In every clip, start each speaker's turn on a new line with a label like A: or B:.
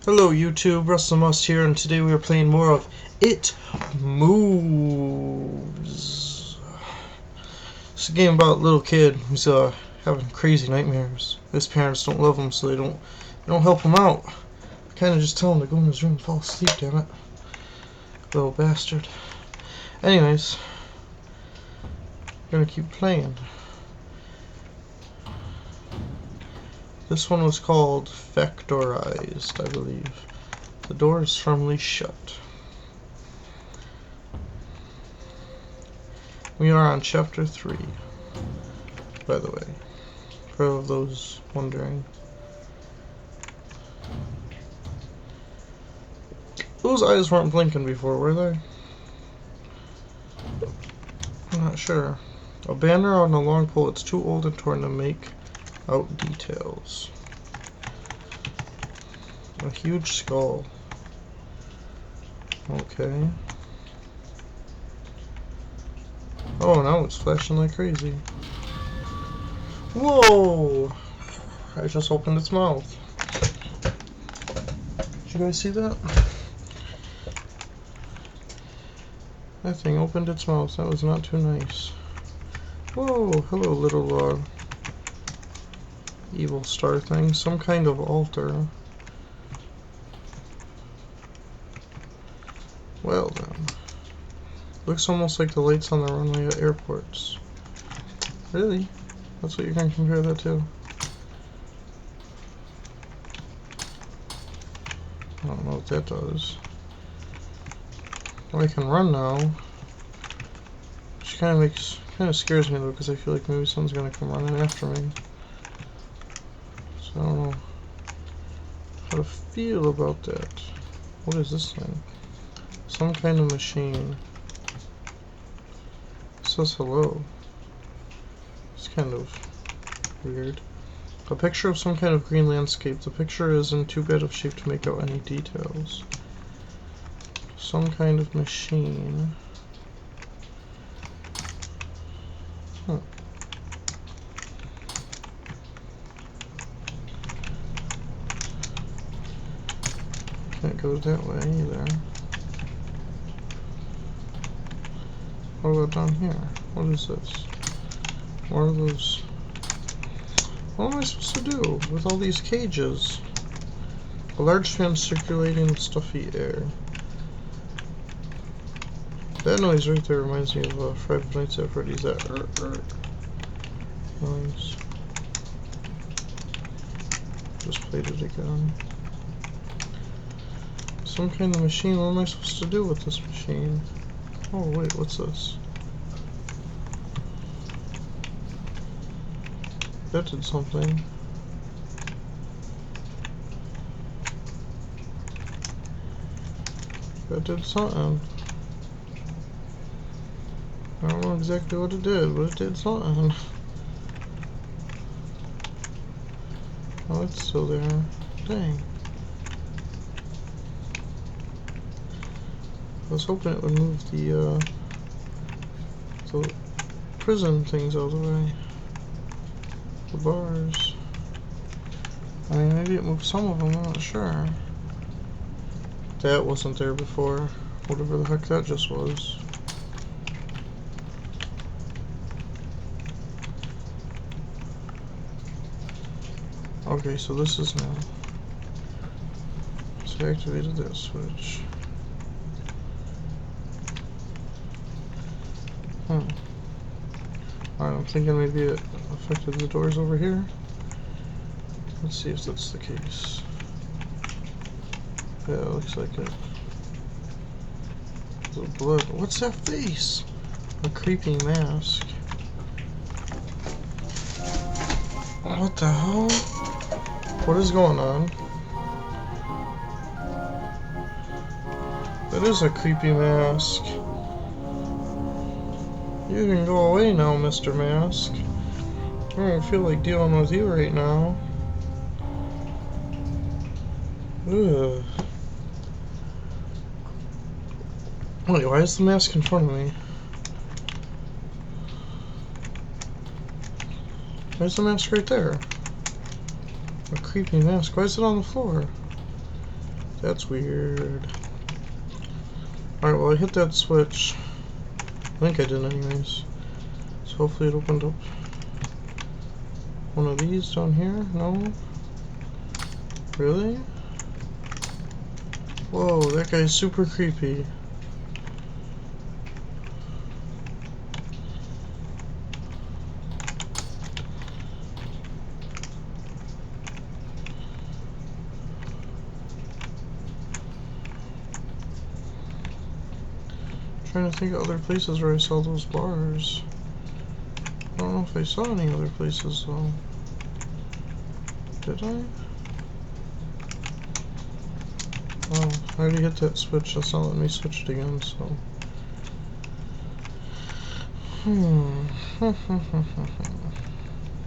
A: Hello YouTube, Rustthemust here, and today we are playing more of It Moves. It's a game about a little kid who's having crazy nightmares. His parents don't love him, so they don't help him out. Kind of just tell him to go in his room and fall asleep, damn it. Little bastard. Anyways, I'm gonna keep playing. This one was called Factorized, I believe. The door is firmly shut. We are on chapter 3, by the way, for those wondering. Those eyes weren't blinking before, were they? I'm not sure. A banner on a long pole. It's too old and torn to make out details. A huge skull. Okay. Oh, now it's flashing like crazy. Whoa! I just opened its mouth. Did you guys see that? That thing opened its mouth. That was not too nice. Whoa! Hello, little evil star thing. Some kind of altar. Well then. Looks almost like the lights on the runway at airports. Really? That's what you're going to compare that to? I don't know what that does. Well, I can run now. Which kind of scares me though, because I feel like maybe someone's going to come running after me. So I don't know how to feel about that. What is this thing? Some kind of machine. It says hello. It's kind of weird. A picture of some kind of green landscape. The picture isn't too bad of shape to make out any details. Some kind of machine. Huh. Can't go that way either. What about down here? What is this? What are those? What am I supposed to do with all these cages? A large fan circulating in stuffy air. That noise right there reminds me of Five Nights at Freddy's. That noise. Just played it again. Some kind of machine. What am I supposed to do with this machine? Oh wait, what's this? That did something. That did something. I don't know exactly what it did, but it did something. Oh, it's still there. Dang. I was hoping it would move the prison things out of the way. The bars. I mean, maybe it moved some of them, I'm not sure. That wasn't there before. Whatever the heck that just was. Okay, so this is now. So I activated that switch. Alright, I'm thinking maybe it affected the doors over here. Let's see if that's the case. Yeah, it looks like it. The blood. What's that face? A creepy mask. What the hell? What is going on? That is a creepy mask. You can go away now, Mr. Mask. I don't feel like dealing with you right now. Ugh. Wait, why is the mask in front of me? Where's the mask right there? A creepy mask. Why is it on the floor? That's weird. Alright, well I hit that switch. I think I did anyways. So hopefully it opened up one of these down here. No? Really? Whoa, that guy's super creepy. Trying to think of other places where I saw those bars. I don't know if I saw any other places though. Did I? Oh, I already hit that switch. That's not letting me switch it again, so.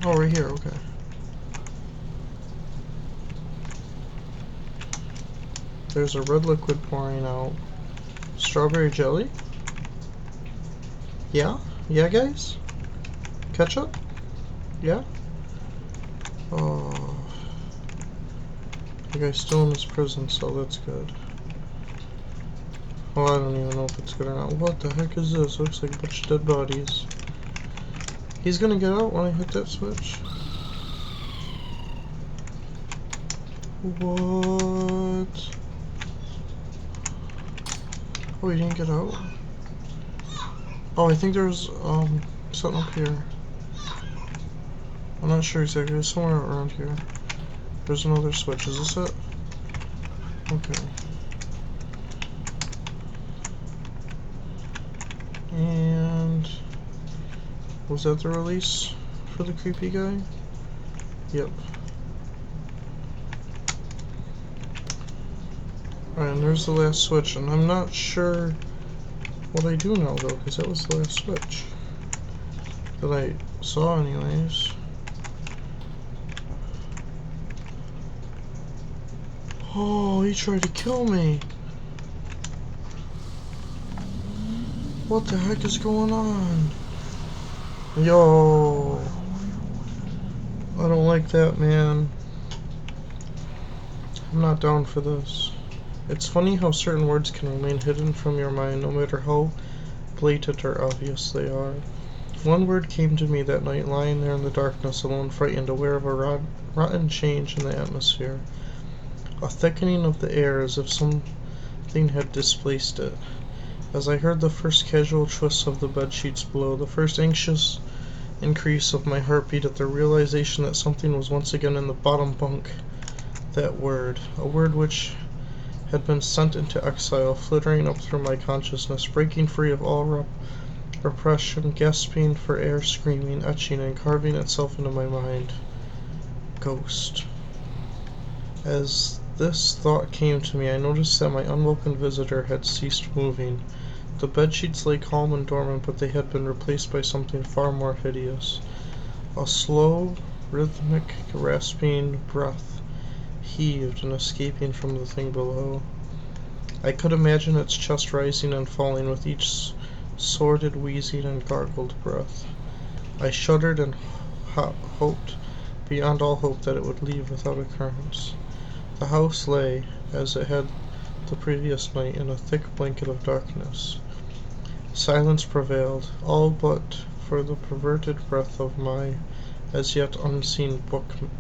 A: Oh, right here, okay. There's a red liquid pouring out. Strawberry jelly? Yeah? Yeah, guys? Ketchup? Yeah? Oh. The guy's still in his prison cell, that's good. Well, I don't even know if it's good or not. What the heck is this? Looks like a bunch of dead bodies. He's gonna get out when I hit that switch. What? Oh, he didn't get out? Oh, I think there's, something up here. I'm not sure exactly. It's somewhere around here. There's another switch. Is this it? Okay. And was that the release for the creepy guy? Yep. Alright, and there's the last switch, and I'm not sure what I do now though, because that was the last switch that I saw anyways. Oh, he tried to kill me. What the heck is going on? Yo. I don't like that, man. I'm not down for this. It's funny how certain words can remain hidden from your mind no matter how blatant or obvious they are. One word came to me that night lying there in the darkness alone, frightened, aware of a rotten change in the atmosphere. A thickening of the air as if something had displaced it. As I heard the first casual twists of the bedsheets below, the first anxious increase of my heartbeat at the realization that something was once again in the bottom bunk. That word, a word which had been sent into exile, flittering up through my consciousness, breaking free of all repression, gasping for air, screaming, etching, and carving itself into my mind. Ghost. As this thought came to me, I noticed that my unwelcome visitor had ceased moving. The bedsheets lay calm and dormant, but they had been replaced by something far more hideous. A slow, rhythmic, rasping breath heaved and escaping from the thing below. I could imagine its chest rising and falling with each sordid wheezing and gargled breath. I shuddered and hoped, beyond all hope, that it would leave without occurrence. The house lay, as it had the previous night, in a thick blanket of darkness. Silence prevailed, all but for the perverted breath of my as yet unseen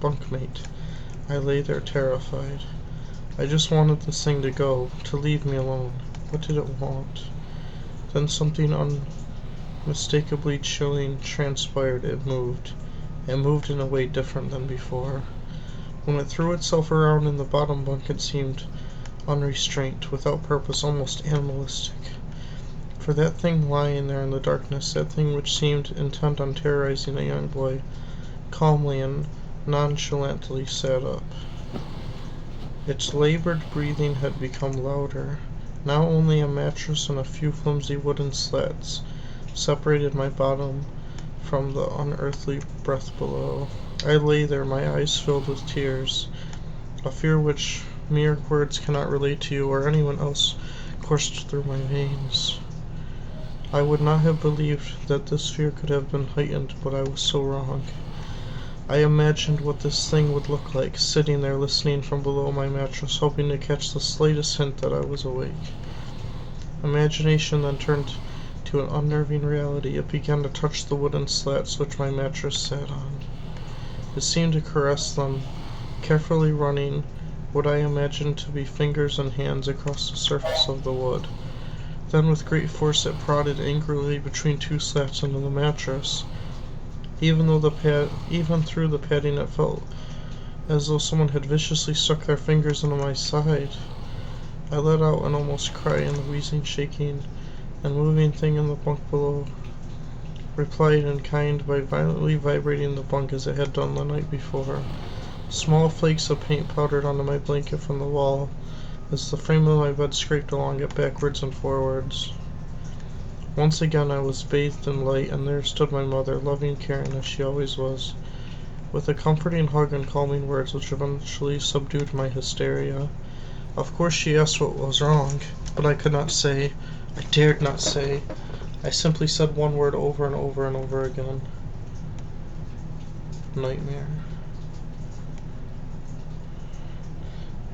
A: bunkmate. I lay there terrified. I just wanted this thing to go, to leave me alone. What did it want? Then something unmistakably chilling transpired. It moved. It moved in a way different than before. When it threw itself around in the bottom bunk, it seemed unrestrained, without purpose, almost animalistic. For that thing lying there in the darkness, that thing which seemed intent on terrorizing a young boy, calmly and nonchalantly sat up. Its labored breathing had become louder. Now only a mattress and a few flimsy wooden slats separated my bottom from the unearthly breath below. I lay there, my eyes filled with tears. A fear which mere words cannot relate to you or anyone else coursed through my veins. I would not have believed that this fear could have been heightened, but I was so wrong. I imagined what this thing would look like, sitting there listening from below my mattress, hoping to catch the slightest hint that I was awake. Imagination then turned to an unnerving reality. It began to touch the wooden slats which my mattress sat on. It seemed to caress them, carefully running what I imagined to be fingers and hands across the surface of the wood. Then with great force it prodded angrily between two slats into the mattress. Even through the padding it felt as though someone had viciously stuck their fingers into my side. I let out an almost cry, and the wheezing, shaking, and moving thing in the bunk below replied in kind by violently vibrating the bunk as it had done the night before. Small flakes of paint powdered onto my blanket from the wall as the frame of my bed scraped along it backwards and forwards. Once again I was bathed in light, and there stood my mother, loving, caring as she always was, with a comforting hug and calming words which eventually subdued my hysteria. Of course she asked what was wrong, but I could not say. I dared not say. I simply said one word over and over and over again. Nightmare.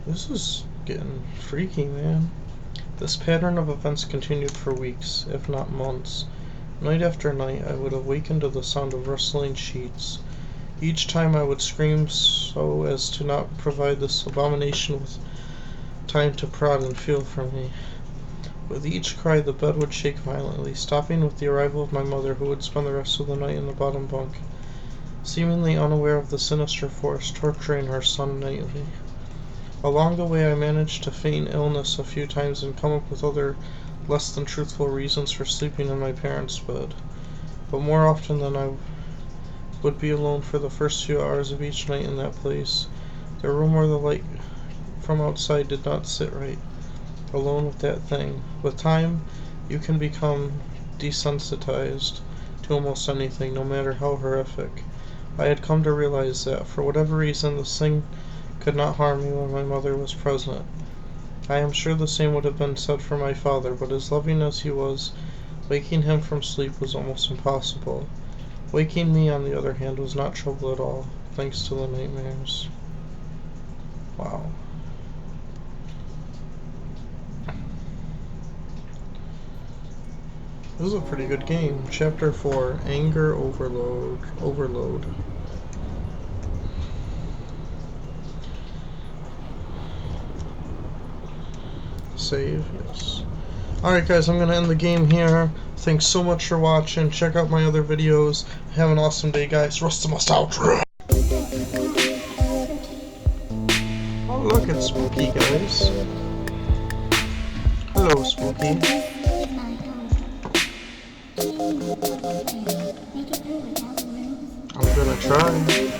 A: This is getting freaky, man. This pattern of events continued for weeks, if not months. Night after night I would awaken to the sound of rustling sheets. Each time I would scream so as to not provide this abomination with time to prod and feel for me. With each cry the bed would shake violently, stopping with the arrival of my mother, who would spend the rest of the night in the bottom bunk, seemingly unaware of the sinister force torturing her son nightly. Along the way I managed to feign illness a few times and come up with other less than truthful reasons for sleeping in my parents' bed, but more often than I would be alone for the first few hours of each night in that place. The room where the light from outside did not sit right. Alone with that thing. With time, you can become desensitized to almost anything, no matter how horrific. I had come to realize that, for whatever reason, this thing could not harm me when my mother was present. I am sure the same would have been said for my father, but as loving as he was, waking him from sleep was almost impossible. Waking me, on the other hand, was not trouble at all, thanks to the nightmares. Wow. This is a pretty good game. Chapter 4, Anger Overload. Save, yes. Alright guys, I'm going to end the game here. Thanks so much for watching. Check out my other videos. Have an awesome day, guys. Rustthemust out. Oh look, it's Spooky, guys. Hello, Spooky. I'm gonna try.